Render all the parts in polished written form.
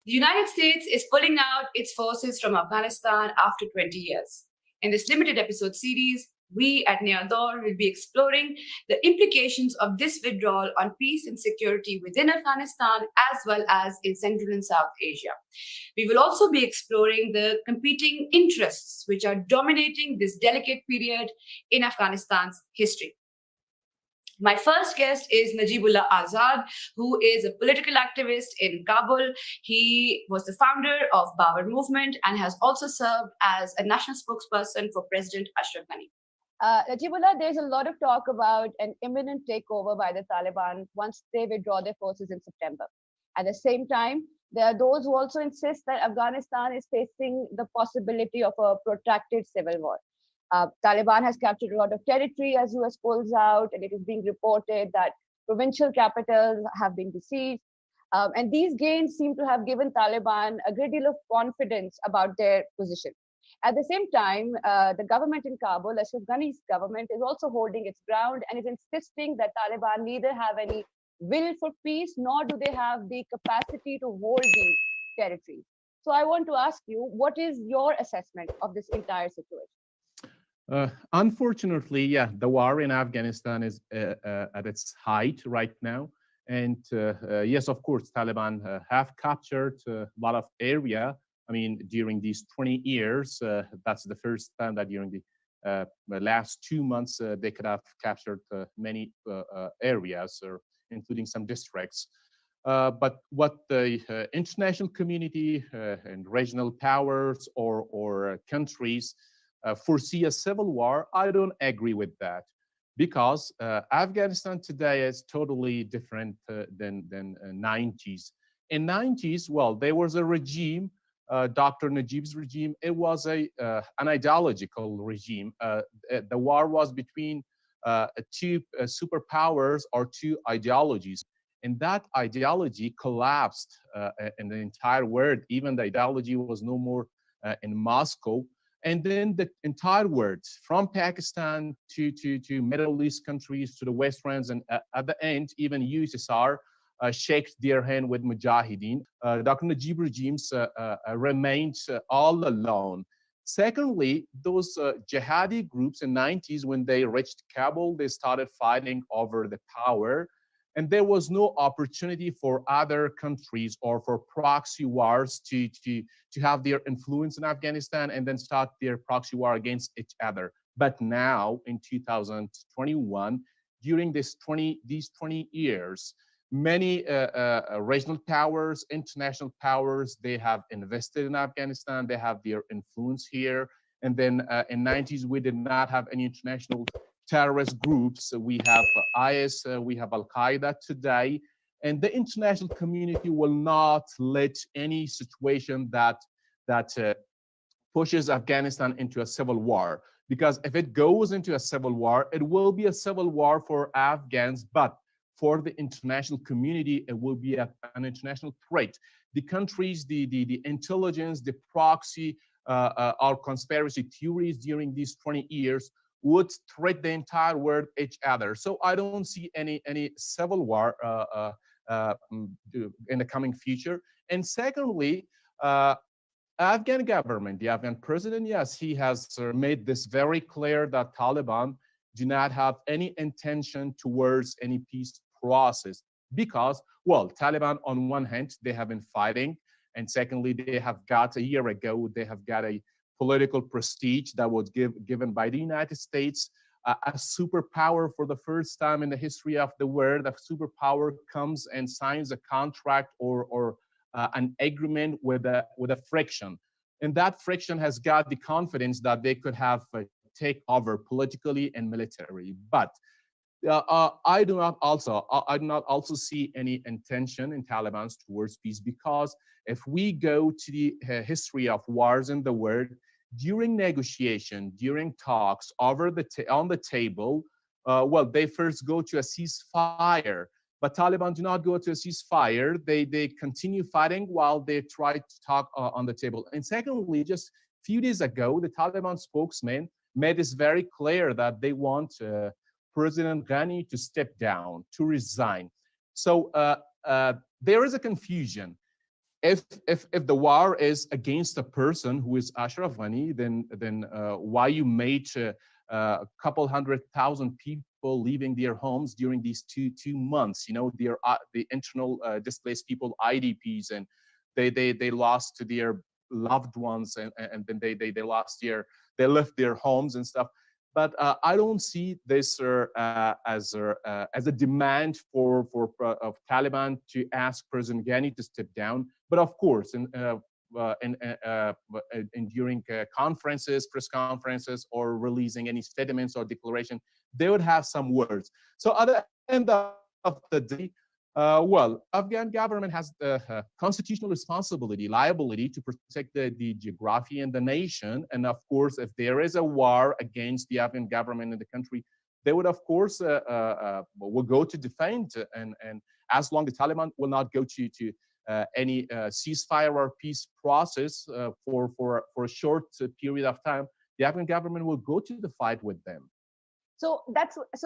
The United States is pulling out its forces from Afghanistan after 20 years. In this limited episode series, we at Naya Daur will be exploring the implications of this withdrawal on peace and security within Afghanistan as well as in Central and South Asia. We will also be exploring the competing interests which are dominating this delicate period in Afghanistan's history. My first guest is Najibullah Azad, who is a political activist in Kabul. He was the founder of Bawar Movement and has also served as a national spokesperson for President Ashraf Ghani. Najibullah, there's a lot of talk about an imminent takeover by the Taliban once they withdraw their forces in September. At the same time, there are those who also insist that Afghanistan is facing the possibility of a protracted civil war. Taliban has captured a lot of territory as US pulls out, and it is being reported that provincial capitals have been besieged. And these gains seem to have given Taliban a great deal of confidence about their position. At the same time, the government in Kabul, Ashraf Ghani's government, is also holding its ground and is insisting that Taliban neither have any will for peace, nor do they have the capacity to hold these territories. So I want to ask you, what is your assessment of this entire situation? Unfortunately, yeah, the war in Afghanistan is at its height right now. And yes, of course, Taliban have captured a lot of area. I mean, during these 20 years, that's the first time that during the last 2 months, they could have captured many areas, including some districts. But what the international community and regional powers or countries foresee a civil war, I don't agree with that, because Afghanistan today is totally different than 90s. In 90s, well, there was a regime, Dr. Najib's regime. It was an ideological regime. The war was between two superpowers or two ideologies. And that ideology collapsed in the entire world. Even the ideology was no more in Moscow. And then the entire world, from Pakistan to Middle East countries, to the West lands, and at the end, even USSR shaked their hand with Mujahideen. Dr. Najib regimes remained all alone. Secondly, those jihadi groups in the 90s, when they reached Kabul, they started fighting over the power. And there was no opportunity for other countries or for proxy wars to have their influence in Afghanistan and then start their proxy war against each other. But now, in 2021, during these 20 years, many regional powers, international powers, they have invested in Afghanistan. They have their influence here. And then in the 90s, we did not have any international terrorist groups. We have IS, we have Al-Qaeda today, and the international community will not let any situation that pushes Afghanistan into a civil war. Because if it goes into a civil war, it will be a civil war for Afghans, but for the international community, it will be an international threat. The countries, the intelligence, the proxy, or conspiracy theories during these 20 years would threat the entire world each other. So I don't see any civil war in the coming future. And secondly, Afghan government, the Afghan president, yes, he has made this very clear that Taliban do not have any intention towards any peace process because, well, Taliban on one hand, they have been fighting. And secondly, they have got a year ago, they have got a political prestige that was given by the United States, a superpower for the first time in the history of the world. A superpower comes and signs a contract or an agreement with a friction. And that friction has got the confidence that they could have take over politically and militarily. But I do not also see any intention in Taliban's towards peace, because if we go to the history of wars in the world, during negotiation, during talks over on the table, well, they first go to a ceasefire. But Taliban do not go to a ceasefire. They continue fighting while they try to talk on the table. And secondly, just a few days ago, the Taliban spokesman made this very clear that they want President Ghani to step down, to resign. So there is a confusion. if the war is against a person who is Ashraf Ghani, then why you made a couple 100,000 people leaving their homes during these two months? You know, the internal displaced people, IDPs, and they lost to their loved ones, and then they lost they left their homes and stuff. But I don't see this as a demand for of Taliban to ask President Ghani to step down. But of course, during conferences, press conferences, or releasing any statements or declaration, they would have some words. So at the end of the day, well, Afghan government has the constitutional responsibility, liability to protect the geography and the nation. And of course, if there is a war against the Afghan government in the country, they would, of course, will go to defend. And as long as the Taliban will not go to any ceasefire or peace process for a short period of time, the Afghan government will go to the fight with them. So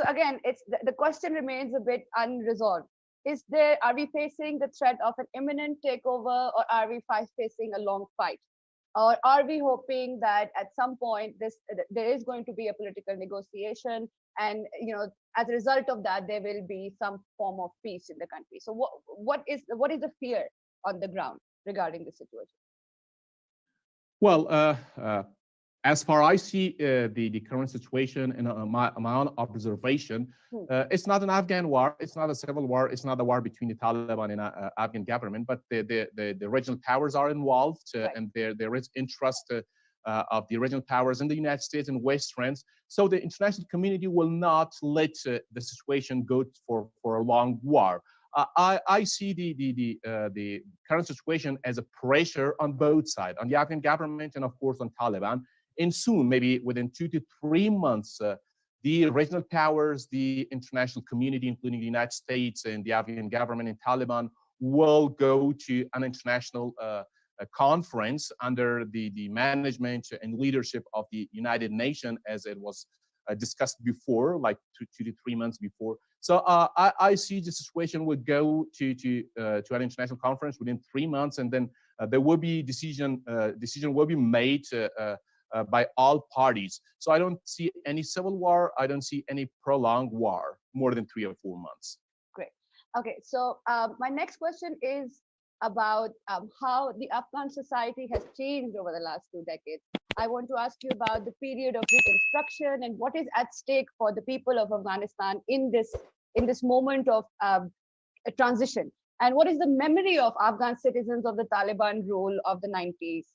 again, it's the question remains a bit unresolved. Are we facing the threat of an imminent takeover, or are we facing a long fight? Or are we hoping that at some point there is going to be a political negotiation, and as a result of that there will be some form of peace in the country? So what is the fear on the ground regarding the situation? Well, as far as I see the current situation in my own observation, it's not an Afghan war, it's not a civil war, it's not a war between the Taliban and Afghan government, but the regional powers are involved, right. and there is interest of the regional powers in the United States and Westerns. So the international community will not let the situation go for a long war. I see the current situation as a pressure on both sides, on the Afghan government and of course on Taliban. And soon, maybe within 2 to 3 months, the regional powers, the international community, including the United States and the Afghan government and Taliban, will go to an international conference under the management and leadership of the United Nations, as it was discussed before, like 2 to 3 months before. So I see the situation would go to an international conference within 3 months, and then there will be decision will be made by all parties. So I don't see any civil war. I don't see any prolonged war more than 3 or 4 months. Great. Okay, so my next question is about how the Afghan society has changed over the last 2 decades. I want to ask you about the period of reconstruction and what is at stake for the people of Afghanistan in this moment of a transition. And what is the memory of Afghan citizens of the Taliban rule of the 90s?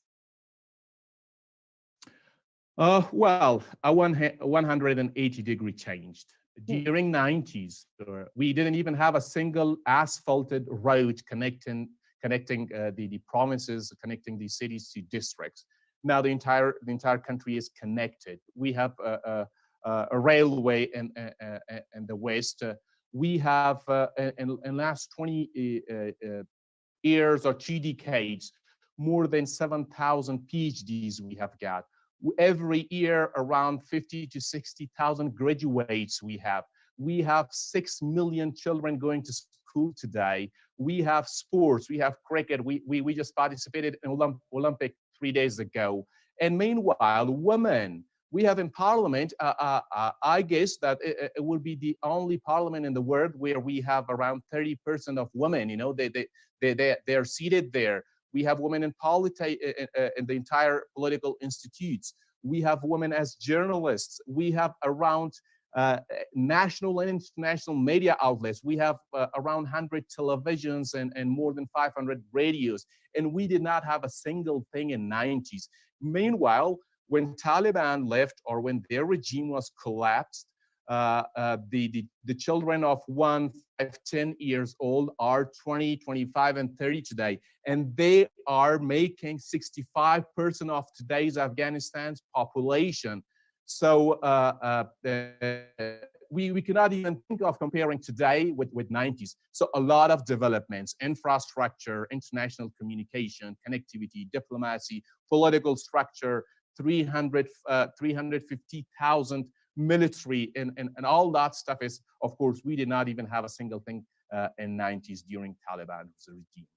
Well, a 180-degree change. During 90s, we didn't even have a single asphalted road connecting the provinces, connecting the cities to districts. Now the entire country is connected. We have a railway in the west. We have in last 20 years or 2 decades, more than 7,000 PhDs we have got. Every year, around 50 to 60,000 graduates we have. We have 6 million children going to school today. We have sports, we have cricket. We just participated in Olympic 3 days ago. And meanwhile, women, we have in parliament, I guess that it will be the only parliament in the world where we have around 30% of women. You know, they're seated there. We have women in in the entire political institutes. We have women as journalists. We have around national and international media outlets. We have around 100 televisions and more than 500 radios. And we did not have a single thing in 90s. Meanwhile, when Taliban left or when their regime was collapsed, the children of 1, 5, 10 years old are 20, 25, and 30 today. And they are making 65% of today's Afghanistan's population. So we cannot even think of comparing today with 90s. So a lot of developments, infrastructure, international communication, connectivity, diplomacy, political structure, 350,000 military and all that stuff is, of course, we did not even have a single thing in 90s during Taliban's regime.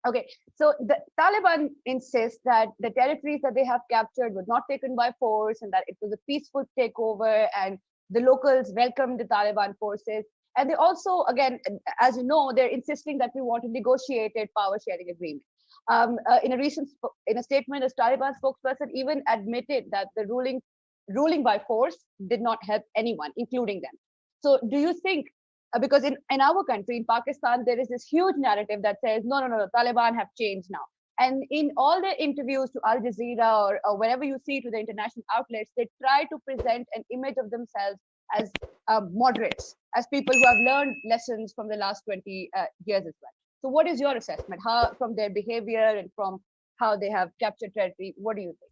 Okay, so the Taliban insists that the territories that they have captured were not taken by force and that it was a peaceful takeover and the locals welcomed the Taliban forces. And they also, again, as you know, they're insisting that we want a negotiated power sharing agreement. In a statement, the Taliban spokesperson even admitted that the ruling by force did not help anyone, including them. So do you think because in our country, in Pakistan, there is this huge narrative that says, no, no, no, the Taliban have changed now. And in all their interviews to Al Jazeera or wherever you see to the international outlets, they try to present an image of themselves as moderates, as people who have learned lessons from the last 20 years as well. So what is your assessment from their behavior and from how they have captured territory? What do you think?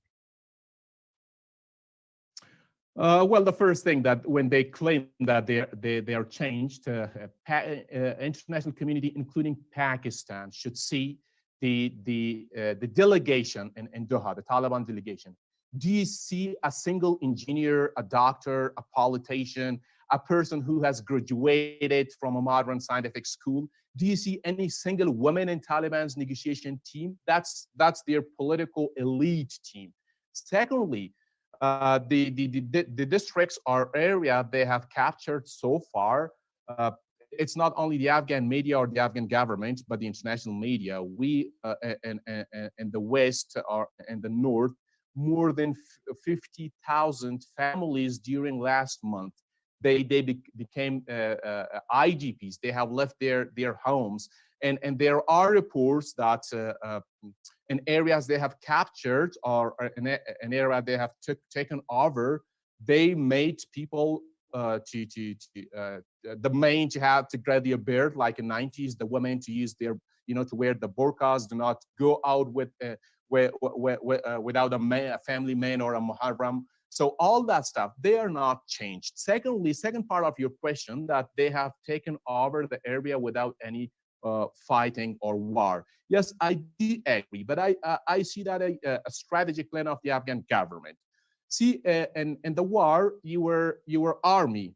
Well, the first thing that when they claim that they are changed, international community, including Pakistan, should see the delegation in Doha, the Taliban delegation. Do you see a single engineer, a doctor, a politician, a person who has graduated from a modern scientific school? Do you see any single woman in Taliban's negotiation team? That's their political elite team. Secondly, the districts or area they have captured so far, it's not only the Afghan media or the Afghan government, but the international media. We in the West or in the North, more than 50,000 families during last month, they became IDPs. They have left their homes. And there are reports that in areas they have captured or an area they have taken over, they made people the men to have to grow their beard like in 90s, the women to use their, to wear the burqas, do not go out with without a family man or a muharram. So all that stuff, they are not changed. Secondly, second part of your question, that they have taken over the area without any fighting or war. Yes, I do agree, but I see that a strategic plan of the Afghan government. See, in the war, you were army.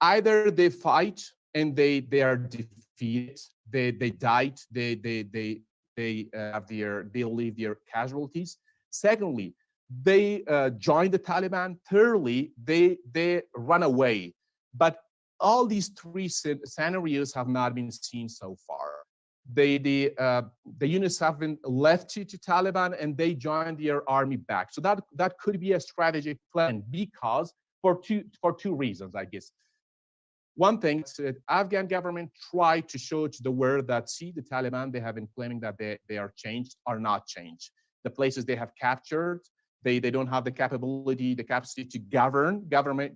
Either they fight and they are defeated, they died, they leave their casualties. Secondly, they join the Taliban. Thirdly, they run away. But all these three scenarios have not been seen so far. The units have been left to Taliban and they joined their army back. So that could be a strategic plan, because for two reasons, I guess. One thing, the Afghan government tried to show to the world that, see, the Taliban, they have been claiming that they are changed, are not changed. The places they have captured, they don't have the capability, the capacity to governing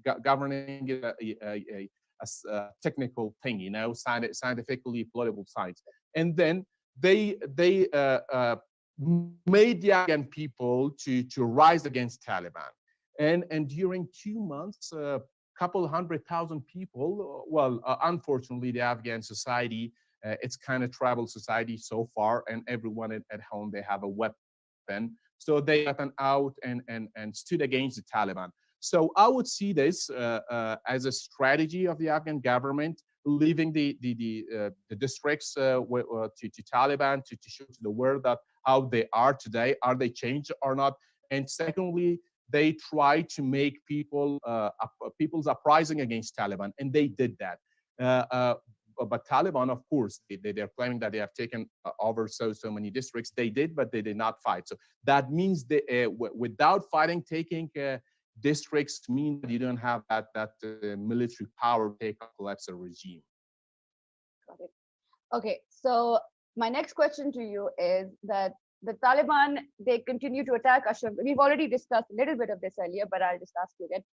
a technical thing, scientifically political science. And then they made the Afghan people to rise against Taliban. And during 2 months, couple 100,000 people, unfortunately, the Afghan society, it's kind of tribal society so far, and everyone at home, they have a weapon. So they gotten out and stood against the Taliban. So I would see this as a strategy of the Afghan government, leaving the districts to Taliban to show to the world that how they are today, are they changed or not? And secondly, they try to make people's uprising against Taliban, and they did that. But Taliban, of course, they're claiming that they have taken over so many districts. They did, but they did not fight. So that means without fighting, taking districts mean that you don't have that military power to take collapse a regime. Got it. Okay, so my next question to you is that the Taliban, they continue to attack Ashraf. We've already discussed a little bit of this earlier, but I'll just ask you again.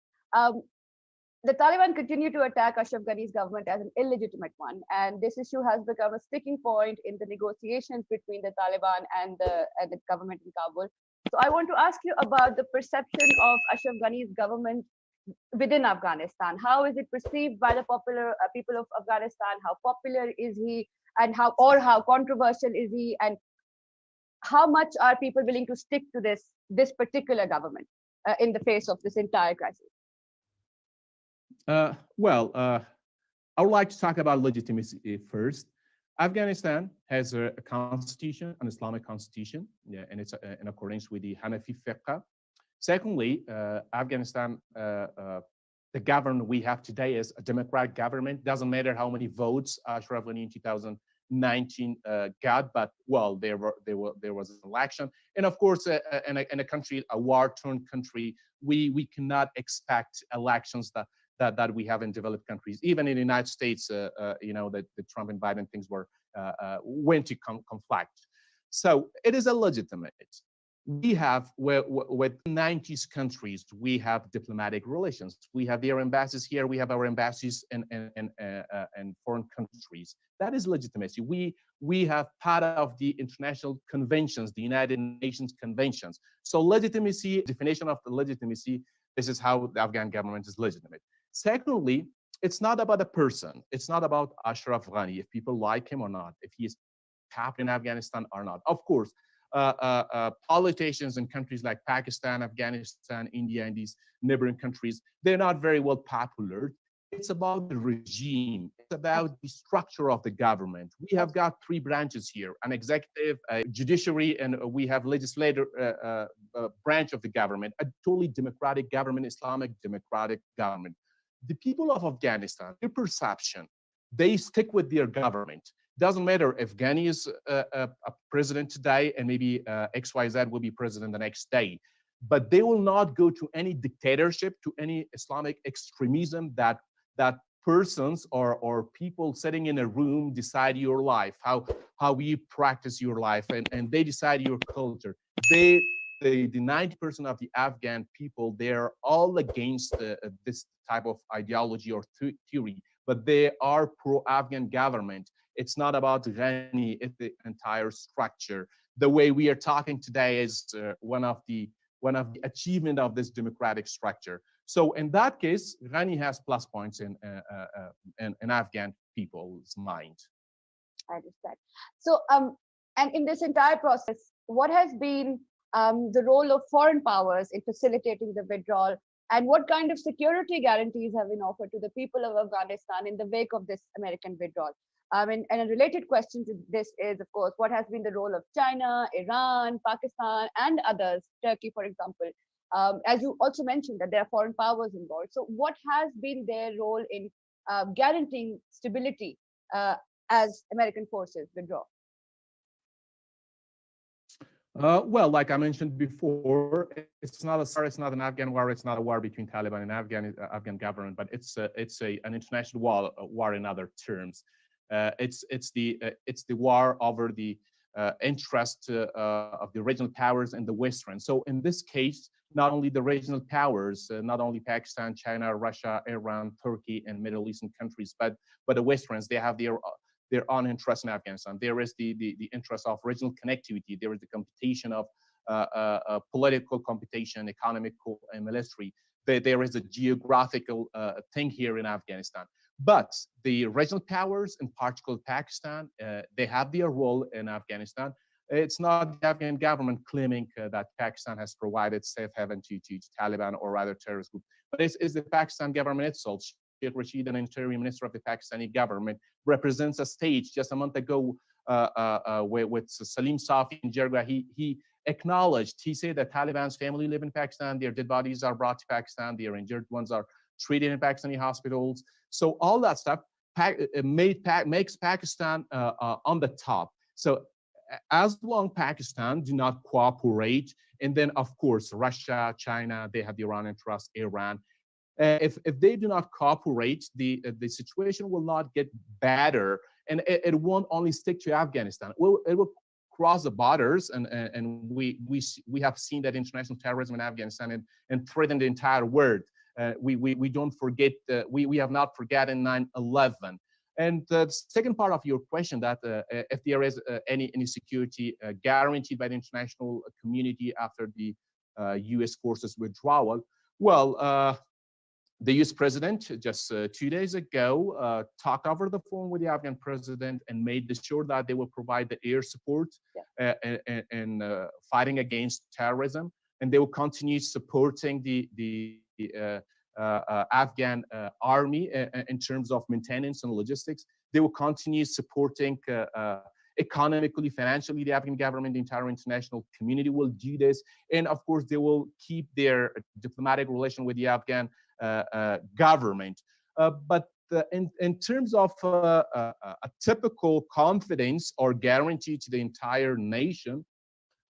The Taliban continue to attack Ashraf Ghani's government as an illegitimate one, and this issue has become a sticking point in the negotiations between the Taliban and the government in Kabul. So I want to ask you about the perception of Ashraf Ghani's government within Afghanistan. How is it perceived by the popular people of Afghanistan? How popular is he, and how controversial is he, and how much are people willing to stick to this particular government in the face of this entire crisis? I would like to talk about legitimacy first. Afghanistan has a constitution, an Islamic constitution, yeah, and it's in accordance with the Hanafi fiqh. Secondly, Afghanistan, the government we have today is a democratic government. Doesn't matter how many votes Ashraf Ghani in 2019 got, but well, there was an election, and of course, in a country, a war-torn country, we cannot expect elections that we have in developed countries. Even in the United States, that the Trump and Biden things went to conflict. So it is illegitimate. We have with 90s countries, we have diplomatic relations. We have their embassies here. We have our embassies in foreign countries. That is legitimacy. We have part of the international conventions, the United Nations conventions. So legitimacy, definition of the legitimacy, this is how the Afghan government is legitimate. Secondly, it's not about a person. It's not about Ashraf Ghani, if people like him or not, if he is happy in Afghanistan or not. Of course, politicians in countries like Pakistan, Afghanistan, India, and these neighboring countries, they're not very well popular. It's about the regime. It's about the structure of the government. We have got three branches here: an executive, a judiciary, and we have legislative branch of the government, a totally democratic government, Islamic democratic government. The people of Afghanistan, their perception, they stick with their government. Doesn't matter if Ghani is a president today and maybe XYZ will be president the next day, but they will not go to any dictatorship, to any Islamic extremism that persons or people sitting in a room decide your life, how you practice your life, and they decide your culture. The 90% of the Afghan people, they're all against this type of ideology or theory, but they are pro-Afghan government. It's not about Ghani, it's the entire structure. The way we are talking today is one of the achievement of this democratic structure. So in that case, Ghani has plus points in Afghan people's mind. I understand. So, and in this entire process, what has been the role of foreign powers in facilitating the withdrawal, and what kind of security guarantees have been offered to the people of Afghanistan in the wake of this American withdrawal? And a related question to this is, of course, what has been the role of China, Iran, Pakistan, and others, Turkey, for example? As you also mentioned that there are foreign powers involved. So what has been their role in guaranteeing stability as American forces withdraw? Well, like I mentioned before, it's not an Afghan war. It's not a war between Taliban and Afghan government, but it's an international war in other terms. It's the war over the interest of the regional powers and the Western. So in this case, not only the regional powers, not only Pakistan, China, Russia, Iran, Turkey, and Middle Eastern countries, but the Westerns, they have their own interest in Afghanistan. There is the interest of regional connectivity. There is the competition of political competition, economical and military. There is a geographical thing here in Afghanistan. But the regional powers, in particular Pakistan, they have their role in Afghanistan. It's not the Afghan government claiming that Pakistan has provided safe haven to Taliban or other terrorist groups, but it's the Pakistan government itself. Sheikh Rashid, an interim minister of the Pakistani government, represents a stage. Just a month ago, with Salim Safi in Jirga, he acknowledged, he said that Taliban's family live in Pakistan, their dead bodies are brought to Pakistan, their injured ones are treated in Pakistani hospitals. So all that stuff makes Pakistan on the top. So as long Pakistan do not cooperate, and then of course Russia, China, they have the Iran interest, Iran. If they do not cooperate, the situation will not get better, and it won't only stick to Afghanistan. It will cross the borders, and we have seen that international terrorism in Afghanistan and threaten the entire world. We don't forget, we have not forgotten 9/11. And the second part of your question, that if there is any security guaranteed by the international community after the U.S. forces withdrawal, well, the U.S. president just 2 days ago talked over the phone with the Afghan president and made sure that they will provide the air support in fighting against terrorism, and they will continue supporting the Afghan army in terms of maintenance and logistics. They will continue supporting economically, financially, the Afghan government. The entire international community will do this, and of course, they will keep their diplomatic relation with the Afghan government. But in terms of a typical confidence or guarantee to the entire nation,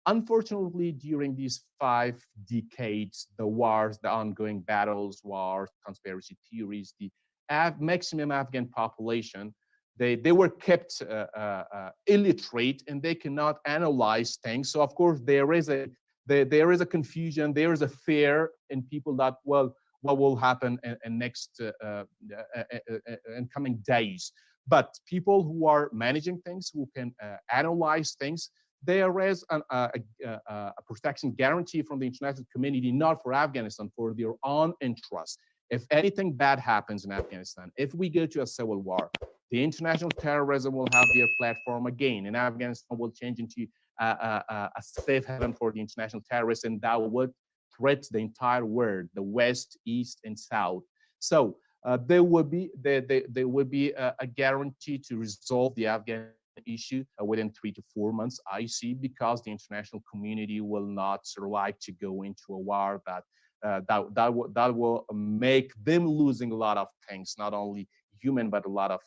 unfortunately, during these 5 decades, the wars, the ongoing battles, wars, conspiracy theories, the maximum Afghan population, they were kept illiterate, and they cannot analyze things. So of course there is a confusion, there is a fear in people that, well, what will happen in next in coming days. But people who are managing things, who can analyze things, there is a protection guarantee from the international community, not for Afghanistan, for their own interests. If anything bad happens in Afghanistan, if we go to a civil war, the international terrorism will have their platform again, and Afghanistan will change into a safe haven for the international terrorists, and that would threat the entire world, the West, East, and South. So there will be a guarantee to resolve the Afghan issue within 3 to 4 months, I see, because the international community will not survive to go into a war that will make them losing a lot of things, not only human, but a lot of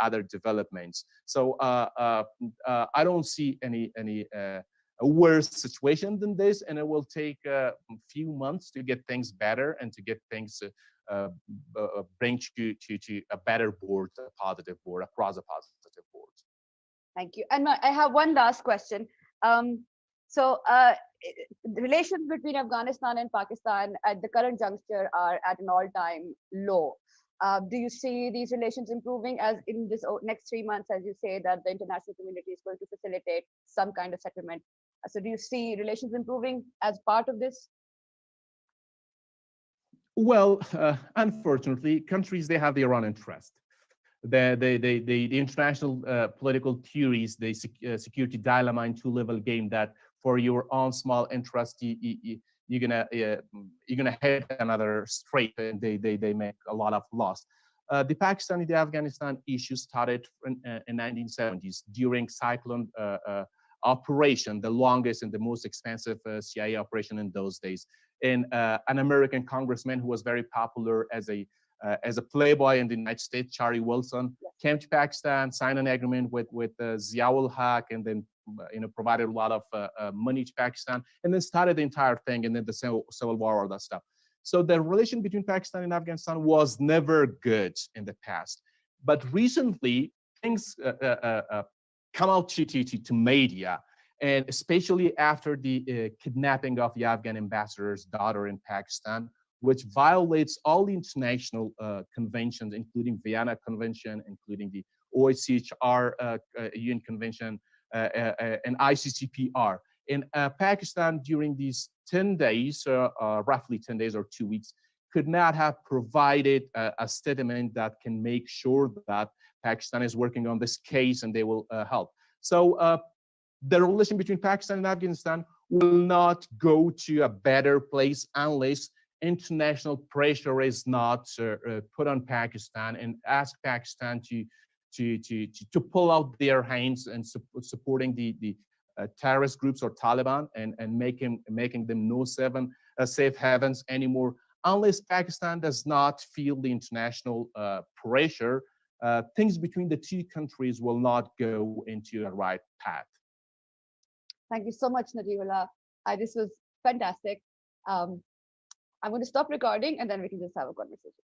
other developments. So I don't see any a worse situation than this, and it will take a few months to get things better and to get things bring to a better board, a positive board, across a positive board. Thank you. And I have one last question. So the relations between Afghanistan and Pakistan at the current juncture are at an all-time low. Do you see these relations improving as in this next 3 months, as you say, that the international community is going to facilitate some kind of settlement? So do you see relations improving as part of this? Well, unfortunately, countries, they have their own interest. The international political theories, the security dilemma and two-level game, that for your own small interest, you're gonna hit another straight, and they make a lot of loss. The Pakistani, the Afghanistan issue started in 1970s during Cyclone operation, the longest and the most expensive CIA operation in those days. And an American congressman who was very popular as a playboy in the United States, Charlie Wilson, came to Pakistan, signed an agreement with Ziaul Haq, and then provided a lot of money to Pakistan, and then started the entire thing, and then the civil war, all that stuff. So the relation between Pakistan and Afghanistan was never good in the past, but recently things come out to media, and especially after the kidnapping of the Afghan ambassador's daughter in Pakistan, which violates all the international conventions, including Vienna Convention, including the OHCHR UN Convention, and ICCPR. In Pakistan, during these 10 days, roughly 10 days or 2 weeks, could not have provided a statement that can make sure that Pakistan is working on this case and they will help. So the relation between Pakistan and Afghanistan will not go to a better place unless international pressure is not put on Pakistan and ask Pakistan to pull out their hands and supporting the terrorist groups or Taliban, and making them no safe havens anymore. Unless Pakistan does not feel the international pressure, things between the two countries will not go into a right path. Thank you so much, Najibullah. This was fantastic. I'm going to stop recording, and then we can just have a conversation.